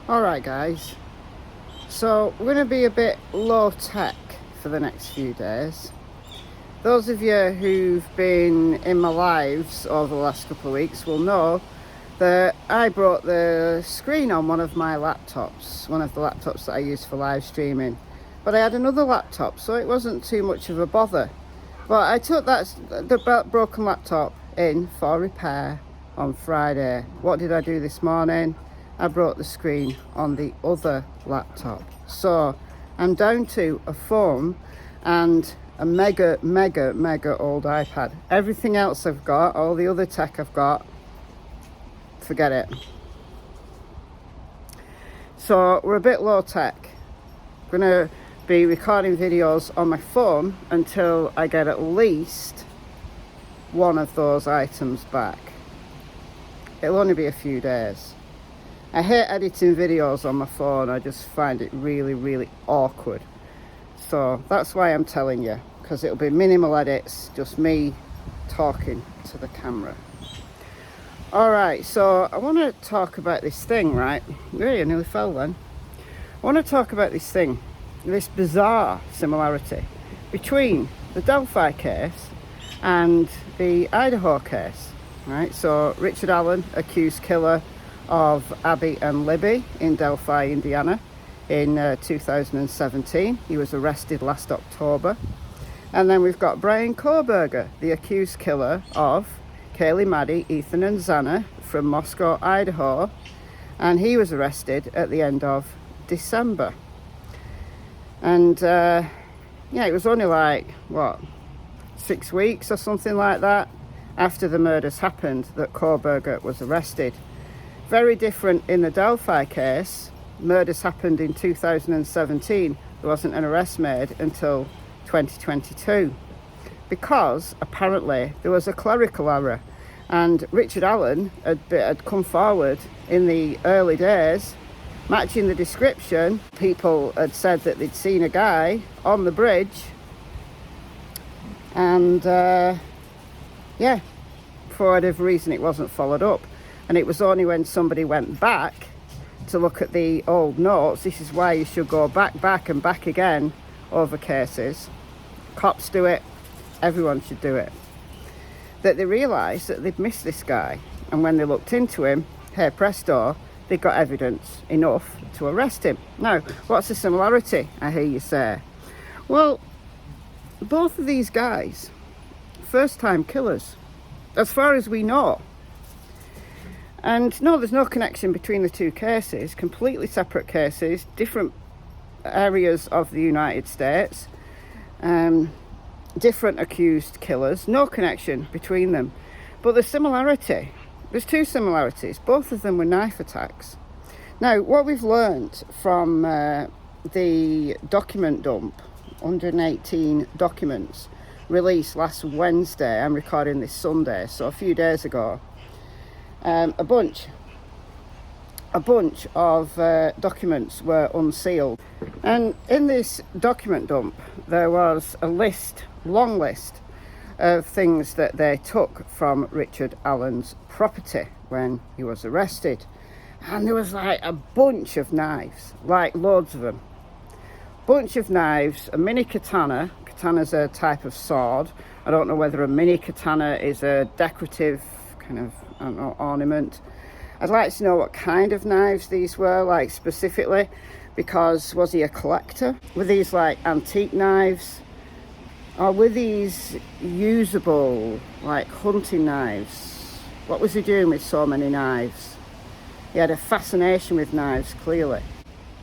Alright guys, so we're going to be a bit low tech for the next few days. Those of you who've been in my lives over the last couple of weeks will know that I brought the screen on one of my laptops, one of the laptops that I use for live streaming. But I had another laptop, so it wasn't too much of a bother. But I took the broken laptop in for repair on Friday. What did I do this morning? I brought the screen on the other laptop. So I'm down to a phone and a mega old iPad. Everything else I've got, all the other tech I've got, forget it. So we're a bit low tech. I'm gonna be recording videos on my phone until I get at least one of those items back. It'll only be a few days. I hate editing videos on my phone. I just find it really awkward. So that's why I'm telling you, because it'll be minimal edits, just me talking to the camera. Alright, so I want to talk about this thing, right? Really, I nearly fell then. I want to talk about this thing, this bizarre similarity between the Delphi case and the Idaho case, right? So Richard Allen, accused killer of Abby and Libby in Delphi, Indiana in 2017. He was arrested last October. And then we've got Brian Kohberger, the accused killer of Kaylee, Maddie, Ethan and Xana from Moscow, Idaho. And he was arrested at the end of December. And yeah, it was only like, what, 6 weeks or something like that after the murders happened that Kohberger was arrested. Very different in the Delphi case. Murders happened in 2017. There wasn't an arrest made until 2022 because apparently there was a clerical error, and Richard Allen had come forward in the early days matching the description. People had said that they'd seen a guy on the bridge, and yeah, for whatever reason it wasn't followed up. And it was only when somebody went back to look at the old notes, this is why you should go back and back again over cases. Cops do it, everyone should do it. That they realised that they'd missed this guy. And when they looked into him, hey presto, they got evidence enough to arrest him. Now, what's the similarity, I hear you say? Well, both of these guys, first-time killers, as far as we know. And no, there's no connection between the two cases, completely separate cases, different areas of the United States, different accused killers, no connection between them. But the similarity, there's two similarities, both of them were knife attacks. Now, what we've learned from the document dump, 118 documents, released last Wednesday, I'm recording this Sunday, so a few days ago, a bunch of documents were unsealed, and in this document dump there was a list, long list of things that they took from Richard Allen's property when he was arrested, and there was like a bunch of knives, like loads of them, bunch of knives, a mini katana. Katana's a type of sword. I don't know whether a mini katana is a decorative kind of, I don't know, ornament. I'd like to know what kind of knives these were, like specifically, because was he a collector? Were these like antique knives, or were these usable, like hunting knives? What was he doing with so many knives? He had a fascination with knives, clearly.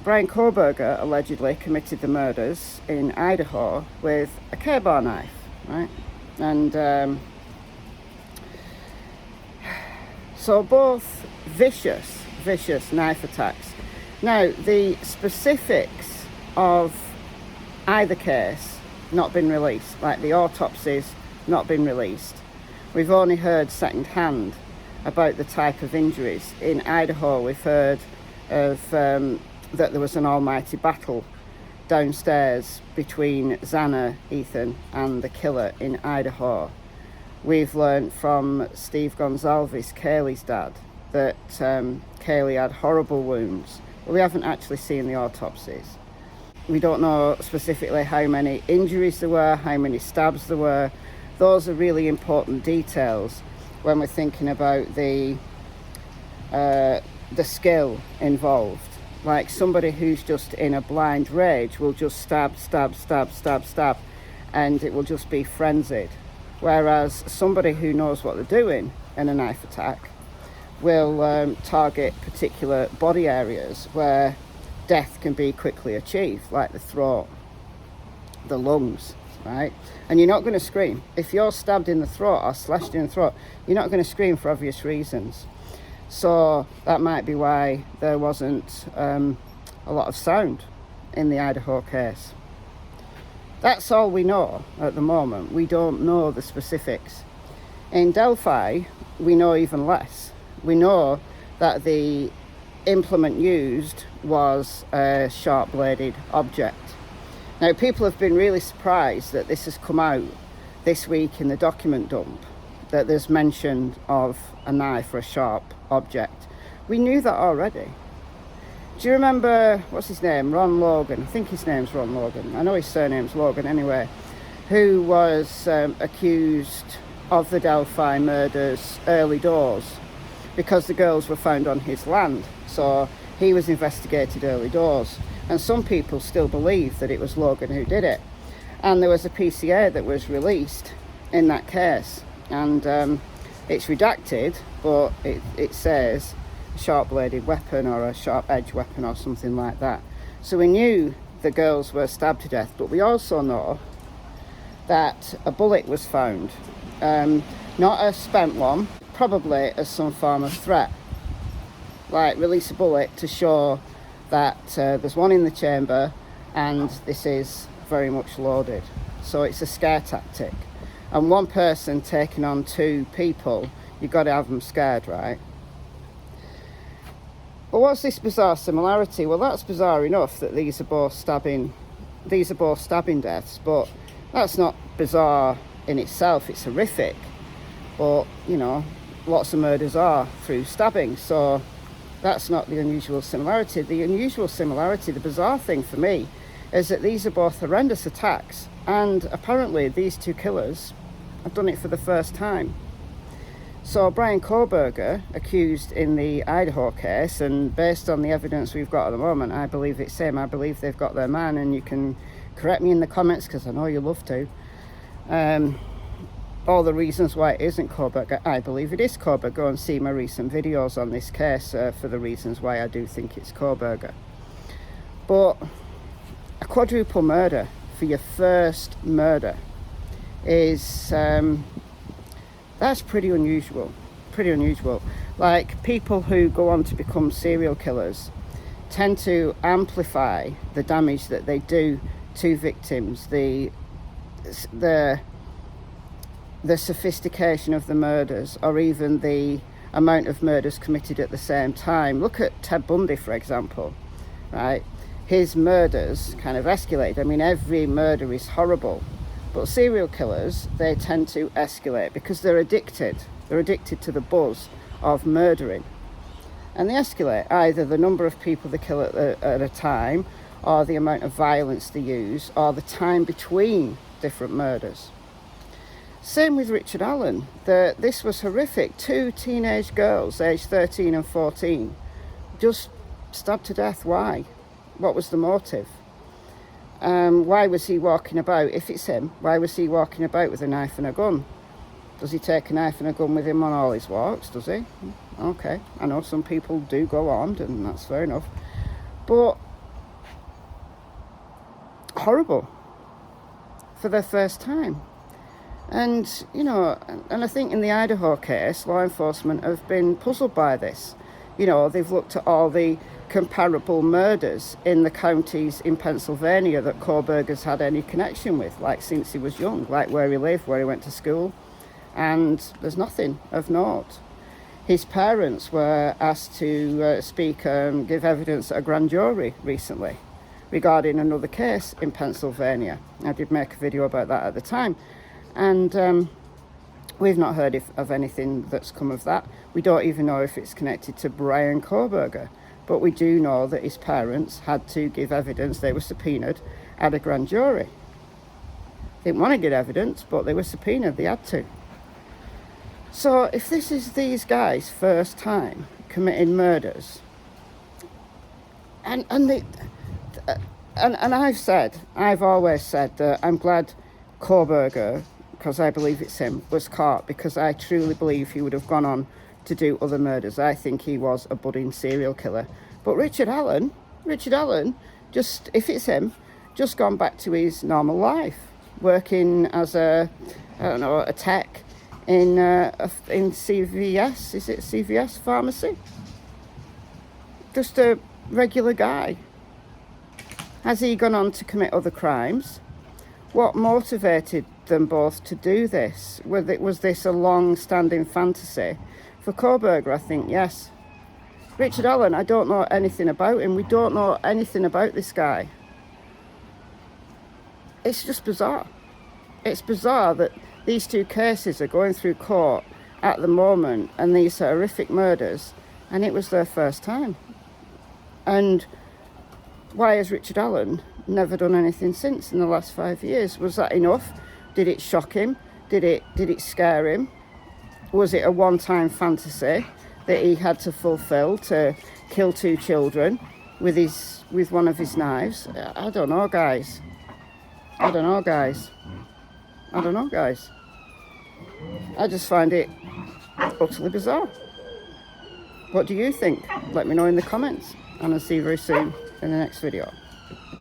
Brian Kohberger allegedly committed the murders in Idaho with a K-bar knife, right? And so both vicious knife attacks. Now, the specifics of either case not been released, like the autopsies not been released. We've only heard second hand about the type of injuries. In Idaho, we've heard of that there was an almighty battle downstairs between Xana, Ethan, and the killer in Idaho. We've learned from Steve Gonsalves, Kaylee's dad, that Kaylee had horrible wounds We haven't actually seen the autopsies. We don't know specifically how many injuries there were, how many stabs there were. Those are really important details when we're thinking about the skill involved. Like somebody who's just in a blind rage will just stab, and it will just be frenzied. Whereas somebody who knows what they're doing in a knife attack will target particular body areas where death can be quickly achieved, like the throat, the lungs, right? And you're not going to scream. If you're stabbed in the throat or slashed in the throat, you're not going to scream for obvious reasons. So that might be why there wasn't a lot of sound in the Idaho case. That's all we know at the moment. We don't know the specifics. In Delphi, we know even less. We know that the implement used was a sharp-bladed object. Now, people have been really surprised that this has come out this week in the document dump, that there's mention of a knife or a sharp object. We knew that already. Do you remember, what's his name, Ron Logan? I think his name's Ron Logan. I know his surname's Logan anyway. Who was accused of the Delphi murders early doors because the girls were found on his land. So he was investigated early doors. And some people still believe that it was Logan who did it. And there was a PCA that was released in that case. And it's redacted, but it says sharp-bladed weapon or a sharp-edged weapon or something like that. So we knew the girls were stabbed to death, but we also know that a bullet was found. Not a spent one, probably as some form of threat. Like, release a bullet to show that there's one in the chamber and this is very much loaded. So it's a scare tactic. And one person taking on two people, you've got to have them scared, right? But what's this bizarre similarity? Well, that's bizarre enough that these are both stabbing deaths, but that's not bizarre in itself. It's horrific. But, you know, lots of murders are through stabbing, so that's not the unusual similarity. The unusual similarity, the bizarre thing for me, is that these are both horrendous attacks, and apparently these two killers have done it for the first time. So Brian Koberger, accused in the Idaho case, and based on the evidence we've got at the moment, I believe it's him. I believe they've got their man, and you can correct me in the comments because I know you love to. All the reasons why it isn't Koberger, I believe it is Koberger. Go and see my recent videos on this case for the reasons why I do think it's Koberger. But a quadruple murder for your first murder is that's pretty unusual. Like, people who go on to become serial killers tend to amplify the damage that they do to victims, the sophistication of the murders, or even the amount of murders committed at the same time. Look at Ted Bundy, for example, right? His murders kind of escalate. I mean, every murder is horrible, but serial killers, they tend to escalate because they're addicted. They're addicted to the buzz of murdering. And they escalate, either the number of people they kill at a time, or the amount of violence they use, or the time between different murders. Same with Richard Allen. This was horrific. Two teenage girls, aged 13 and 14, just stabbed to death. Why? What was the motive? Why was he walking about, if it's him, why was he walking about with a knife and a gun? Does he take a knife and a gun with him on all his walks, does he? Okay, I know some people do go armed, and that's fair enough. But horrible for their first time. And, you know, and I think in the Idaho case, law enforcement have been puzzled by this. You know, they've looked at all the comparable murders in the counties in Pennsylvania that Koberger's had any connection with, like since he was young, like where he lived, where he went to school, and there's nothing of note. His parents were asked to give evidence at a grand jury recently regarding another case in Pennsylvania. I did make a video about that at the time, and we've not heard of anything that's come of that. We don't even know if it's connected to Brian Koberger. But we do know that his parents had to give evidence. They were subpoenaed at a grand jury. Didn't want to give evidence, but they were subpoenaed. They had to. So if this is these guys' first time committing murders, and I've always said that I'm glad Kohlberger, because I believe it's him, was caught, because I truly believe he would have gone on to do other murders. I think he was a budding serial killer. But Richard Allen, just, if it's him, just gone back to his normal life, working as a tech in CVS, is it CVS pharmacy? Just a regular guy. Has he gone on to commit other crimes? What motivated them both to do this? Was this a long-standing fantasy? For Kohlberger, I think yes. Richard Allen, I don't know anything about him. We don't know anything about this guy. It's just bizarre. It's bizarre that these two cases are going through court at the moment, and these horrific murders, and it was their first time. And why has Richard Allen never done anything since in the last 5 years? Was that enough? Did it shock him? Did it scare him? Was it a one-time fantasy that he had to fulfill to kill 2 children with one of his knives? I don't know, guys. I just find it utterly bizarre. What do you think? Let me know in the comments, and I'll see you very soon in the next video.